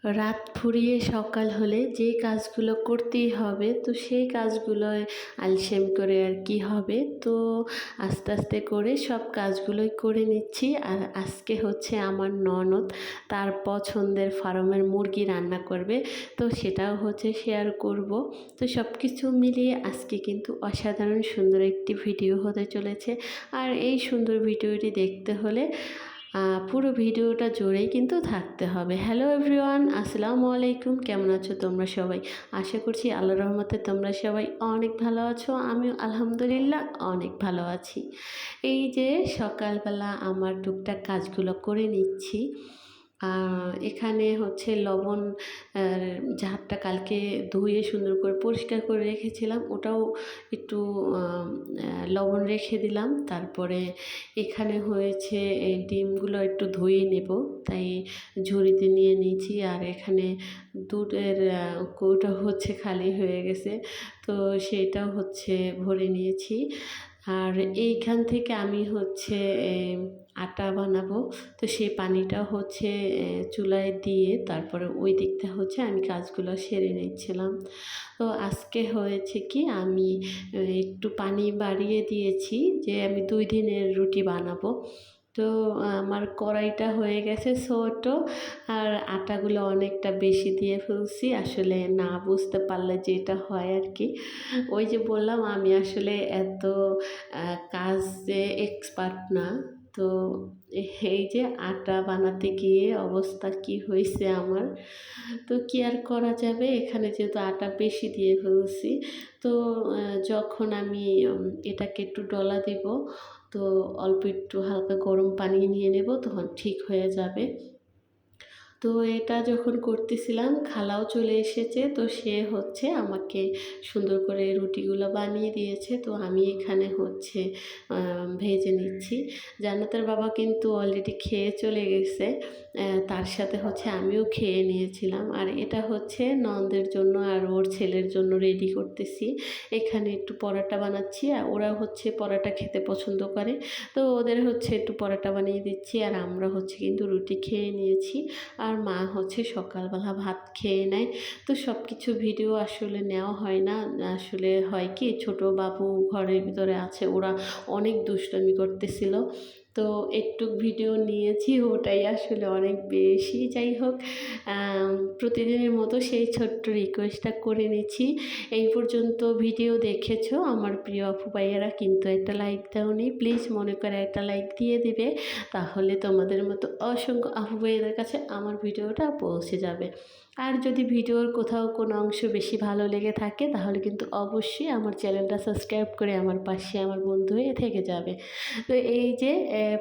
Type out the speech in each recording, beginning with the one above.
রাত ফুরিয়ে সকাল হলে যে কাজগুলো করতেই হবে, তো সেই কাজগুলোয় আলসেম করে আর কি হবে। তো আস্তে আস্তে করে সব কাজগুলোই করে নিচ্ছি। আর আজকে হচ্ছে আমার ননদ তার পছন্দের ফার্মের মুরগি রান্না করবে, তো সেটাও হচ্ছে শেয়ার করব। তো সব কিছু মিলিয়ে আজকে কিন্তু অসাধারণ সুন্দর একটি ভিডিও হতে চলেছে। আর এই সুন্দর ভিডিওটি দেখতে হলে পুরো ভিডিওটা জুড়েই কিন্তু থাকতে হবে। হ্যালো এভরিওয়ান, আসসালামু আলাইকুম। কেমন আছো তোমরা সবাই? আশা করছি আল্লাহর রহমতে তোমরা সবাই অনেক ভালো আছো। আমিও আলহামদুলিল্লাহ অনেক ভালো আছি। এই যে সকালবেলা আমার টুকটাক কাজগুলো করে নিচ্ছি। এখানে হচ্ছে লবণ জারটা কালকে ধুয়ে সুন্দর করে পরিষ্কার করে রেখেছিলাম, ওটাও একটু লবণ রেখে দিলাম। তারপরে এখানে হয়েছে এই ডিমগুলো একটু ধুয়ে নেব, তাই ঝুড়িতে নিয়ে নিয়েছি। আর এখানে দুধের কৌটো হচ্ছে খালি হয়ে গেছে, তো সেটাও হচ্ছে ভরে নিয়েছি। আর এইখান থেকে আমি হচ্ছে আটা বানাবো, তো সেই পানিটা হচ্ছে চুলায় দিয়ে তারপরে ওই দিকটা হচ্ছে আমি কাজগুলো সেরে নিচ্ছিলাম। তো আজকে হয়েছে কি, আমি একটু পানি বাড়িয়ে দিয়েছি যে আমি 2 দিনের রুটি বানাবো। তো আমার কড়াইটা হয়ে গেছে ছোট, আর আটাগুলো অনেকটা বেশি দিয়ে ফেলছি। আসলে না বুঝতে পারলে যেটা হয় আর কি, ওই যে বললাম আমি আসলে এত কাজে এক্সপার্ট না। তো এই যে আটা বানাতে গিয়ে অবস্থা কি হয়েছে আমার, তো কি আর করা যাবে, এখানে যেহেতু আটা বেশি দিয়ে ফেলছি। তো যখন আমি এটাকে একটু ডলা দেব, তো অল্প একটু হালকা গরম পানি নিয়ে নেব, তখন ঠিক হয়ে যাবে। তো এটা যখন করতেছিলাম খালাও চলে এসেছে, তো সে হচ্ছে আমাকে সুন্দর করে রুটিগুলো বানিয়ে দিয়েছে। তো আমি এখানে হচ্ছে ভেজে নিচ্ছি। জান্নাতের বাবা কিন্তু অলরেডি খেয়ে চলে গেছে, তার সাথে হচ্ছে আমিও খেয়ে নিয়েছিলাম। আর এটা হচ্ছে ননদের জন্য আর ওর ছেলের জন্য রেডি করতেছি। এখানে একটু পরোটা বানাচ্ছি, আর ওরা হচ্ছে পরোটা খেতে পছন্দ করে, তো ওদের হচ্ছে একটু পরোটা বানিয়ে দিচ্ছি। আর আমরা হচ্ছে কিন্তু রুটি খেয়ে নিয়েছি। আর মা হচ্ছে সকালবেলা ভাত খেয়ে নেয়। তো সব কিছু ভিডিও আসলে নেওয়া হয় না। আসলে হয় কি, ছোট বাবু ঘরের ভিতরে আছে, ওরা অনেক দুষ্টামি করতেছিল, তো একটু ভিডিও নিয়েছি, ওটাই আসলে অনেক বেশি। যাই হোক, প্রতিদিনের মতো সেই ছোট্ট রিকোয়েস্টটা করে নিচ্ছি। এই পর্যন্ত ভিডিও দেখেছো আমার প্রিয় আপু ভাইয়েরা, কিন্তু একটা লাইক দাওনি, প্লিজ মনে করে একটা লাইক দিয়ে দিবে, তাহলে তোমাদের মতো অসংখ্য আপু ভাইয়েদের কাছে আমার ভিডিওটা পৌঁছে যাবে। আর যদি ভিডিওর কোথাও কোনো অংশ বেশি ভালো লেগে থাকে, তাহলে কিন্তু অবশ্যই আমার চ্যানেলটা সাবস্ক্রাইব করে আমার পাশে আমার বন্ধু হয়ে থেকে যাবে। তো এই যে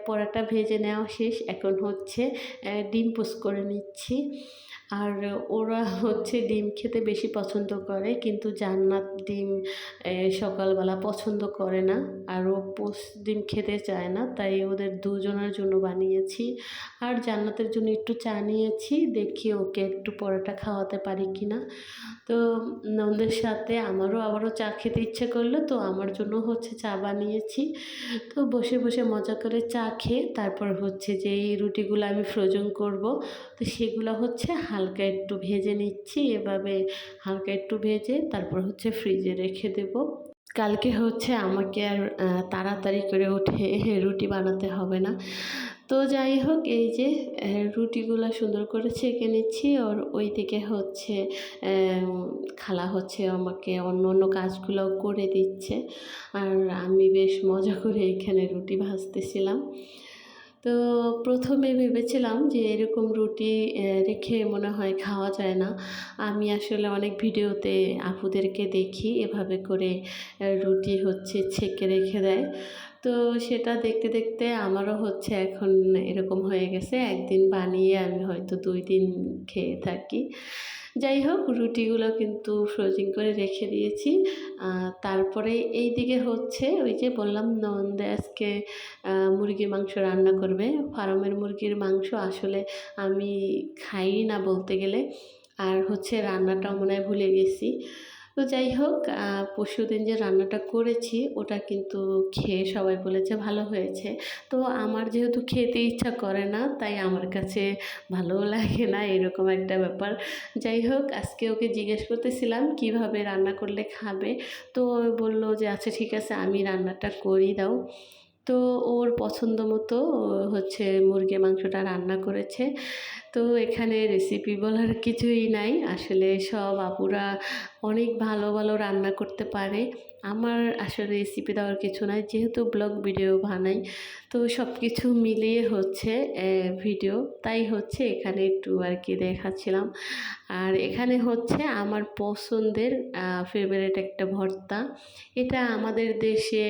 পরোটা ভেজে নেওয়া শেষ, এখন হচ্ছে ডিম পোস্ট করে নিচ্ছি। আর ওরা হচ্ছে ডিম খেতে বেশি পছন্দ করে, কিন্তু জান্নাত ডিম সকালবেলা পছন্দ করে না, আর ও ডিম খেতে চায় না, তাই ওদের দুজনের জন্য বানিয়েছি। আর জান্নাতের জন্য একটু চা নিয়েছি, দেখি ওকে একটু পরোটা খাওয়াতে পারি কি না। তো ননদের সাথে আমারও আবারও চা খেতে ইচ্ছে করলো, তো আমার জন্য হচ্ছে চা বানিয়েছি। তো বসে বসে মজা করে চা খেয়ে তারপর হচ্ছে যে এই রুটিগুলো আমি ফ্রোজেন করব, তো সেগুলো হচ্ছে হালকা একটু ভেজে নিচ্ছি। এভাবে হালকা একটু ভেজে তারপর হচ্ছে ফ্রিজে রেখে দেব। কালকে হচ্ছে আমাকে আর তাড়াতাড়ি করে উঠে রুটি বানাতে হবে না। তো যাই হোক, এই যে রুটিগুলো সুন্দর করে ছেঁকে নিচ্ছি। ওর ওই দিকে হচ্ছে খালা হচ্ছে আমাকে অন্য অন্য কাজগুলো করে দিচ্ছে, আর আমি বেশ মজা করে এখানে রুটি ভাজতেছিলাম। তো প্রথমে ভেবেছিলাম যে এরকম রুটি রেখে মনে হয় খাওয়া যায় না। আমি আসলে অনেক ভিডিওতে আপুদেরকে দেখি এভাবে করে রুটি হচ্ছে ছেঁকে রেখে দেয়। তো সেটা দেখতে দেখতে আমারও হচ্ছে এখন এরকম হয়ে গেছে, একদিন বানিয়ে আমি হয়তো 2 দিন খেয়ে থাকি। যাই হোক, রুটিগুলো কিন্তু ফ্রোজিং করে রেখে দিয়েছি। তারপরে এই দিকে হচ্ছে ওই যে বললাম ননদে আজকে মুরগির মাংস রান্না করবে। ফার্মের মুরগির মাংস আসলে আমি খাই না বলতে গেলে, আর হচ্ছে রান্নাটাও মনে হয় ভুলে গেছি। তো যাই হোক পরশুদিন যে রান্নাটা করেছি ওটা কিন্তু খেয়ে সবাই বলেছে ভালো হয়েছে। তো আমার যেহেতু খেতে ইচ্ছা করে না তাই আমার কাছে ভালোও লাগে না, এরকম একটা ব্যাপার। যাই হোক আজকে ওকে জিজ্ঞেস করতেছিলাম কিভাবে রান্না করলে খাবে। তো ও বলল যে আচ্ছা ঠিক আছে আমি রান্নাটা করি দাও। তো ওর পছন্দ মতো হচ্ছে মুরগির মাংসটা রান্না করেছে। তো এখানে রেসিপি বলার কিছুই নাই। আসলে সব আপুরা অনেক ভালো, ভালো রান্না করতে পারে। আমার আসলে রেসিপি দেওয়ার কিছু নাই। যেহেতু ব্লগ ভিডিও বানাই, তো সব কিছু মিলিয়ে হচ্ছে ভিডিও। তাই হচ্ছে এখানে একটু আর কি দেখাচ্ছিলাম। আর এখানে হচ্ছে আমার পছন্দের ফেভারিট একটা ভর্তা। এটা আমাদের দেশে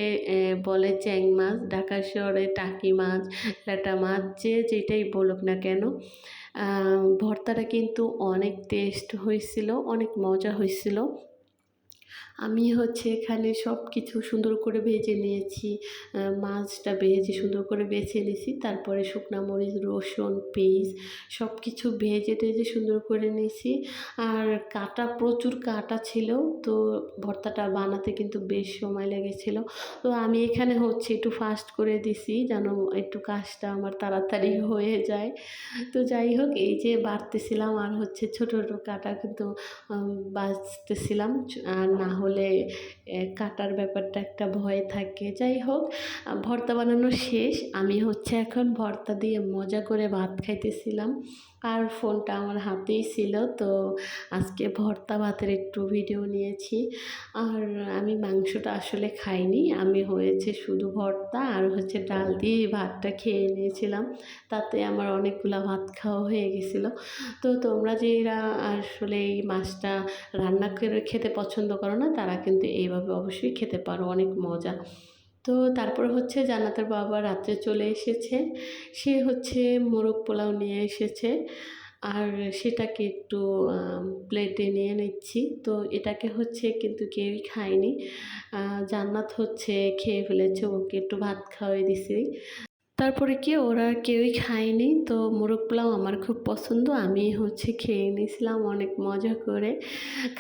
বলে চ্যাং মাছ, ঢাকা শহরে টাকি মাছ, ল্যাটা মাছ যে যেটাই বলুক না কেন। ভর্তাটা কিন্তু অনেক টেস্ট হয়েছিল, অনেক মজা হয়েছিল। আমি হচ্ছে এখানে সব কিছু সুন্দর করে ভেজে নিয়েছি। মাছটা ভেজে সুন্দর করে বেছে নিয়েছি। তারপরে শুকনা মরিচ, রসুন, পেঁয়াজ সব কিছু ভেজে টেজে সুন্দর করে নিয়েছি। আর প্রচুর কাটা ছিল। তো ভর্তাটা বানাতে কিন্তু বেশ সময় লেগেছিল। তো আমি এখানে হচ্ছে একটু ফাস্ট করে দিছি যেন একটু কাজটা আমার তাড়াতাড়ি হয়ে যায়। তো যাই হোক এই যে বাটতেছিলাম আর হচ্ছে ছোট, ছোট কাটা কিন্তু বাছতেছিলাম। আর না হলে কাটার ব্যাপারটা একটা ভয় থাকে। যাই হোক ভর্তা বানানো শেষ। আমি হচ্ছে এখন ভর্তা দিয়ে মজা করে ভাত খাইতেছিলাম। আর ফোনটা আমার হাতেই ছিল। তো আজকে ভর্তা ভাতের একটু ভিডিও নিয়েছি। আর আমি মাংসটা আসলে খাইনি। আমি হয়েছে শুধু ভর্তা আর হচ্ছে ডাল দিয়ে ভাতটা খেয়ে নিয়েছিলাম। তাতে আমার অনেকগুলা ভাত খাওয়া হয়ে গেছিলো। তো তোমরা যারা আসলে এই মাছটা রান্না করে খেতে পছন্দ করো না তারা কিন্তু এইভাবে অবশ্যই খেতে পারো, অনেক মজা। তো তারপর হচ্ছে জান্নাতের বাবা রাত্রে চলে এসেছে। সে হচ্ছে মোরগ পোলাও নিয়ে এসেছে। আর সেটাকে একটু প্লেটে নিয়ে নিচ্ছি। তো এটাকে হচ্ছে কিন্তু কেউই খায়নি। জান্নাত হচ্ছে খেয়ে ফেলেছে, ওকে একটু ভাত খাওয়াই দিছি। তারপরে কি ওরা কেউই খায়নি। তো মোরগ পোলাও আমার খুব পছন্দ। আমি হচ্ছে খেয়ে নিয়েছিলাম অনেক মজা করে।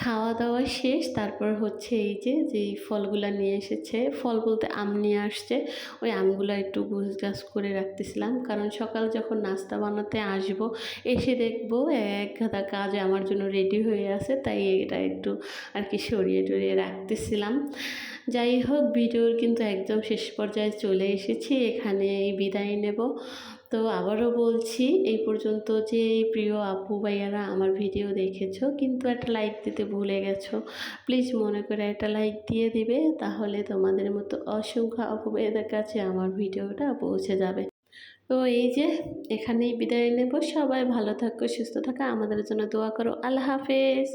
খাওয়া দাওয়া শেষ। তারপর হচ্ছে এই যে যেই ফলগুলা নিয়ে এসেছে, ফল বলতে আম নিয়ে আসছে। ওই আমগুলা একটু গোছগাছ করে রাখতেছিলাম। কারণ সকাল যখন নাস্তা বানাতে আসবো, এসে দেখবো এক গাদা কাজ আমার জন্য রেডি হয়ে আছে। তাই এটা একটু আর কি সরিয়ে টরিয়ে রাখতেছিলাম। যাই হোক ভিডিওর কিন্তু একদম শেষ পর্যায়ে চলে এসেছি। এখানেই বিদায় নেব। তো আবারও বলছি এই পর্যন্ত যে এই প্রিয় আপু ভাইয়ারা আমার ভিডিও দেখেছো কিন্তু একটা লাইক দিতে ভুলে গেছো, প্লিজ মনে করে একটা লাইক দিয়ে দিবে। তাহলে তোমাদের মতো অসংখ্য আপু ভাইয়াদের কাছে আমার ভিডিওটা পৌঁছে যাবে। তো এই যে এখানেই বিদায় নেব। সবাই ভালো থাকো, সুস্থ থাকো, আমাদের জন্য দোয়া করো। আল্লাহ হাফেজ।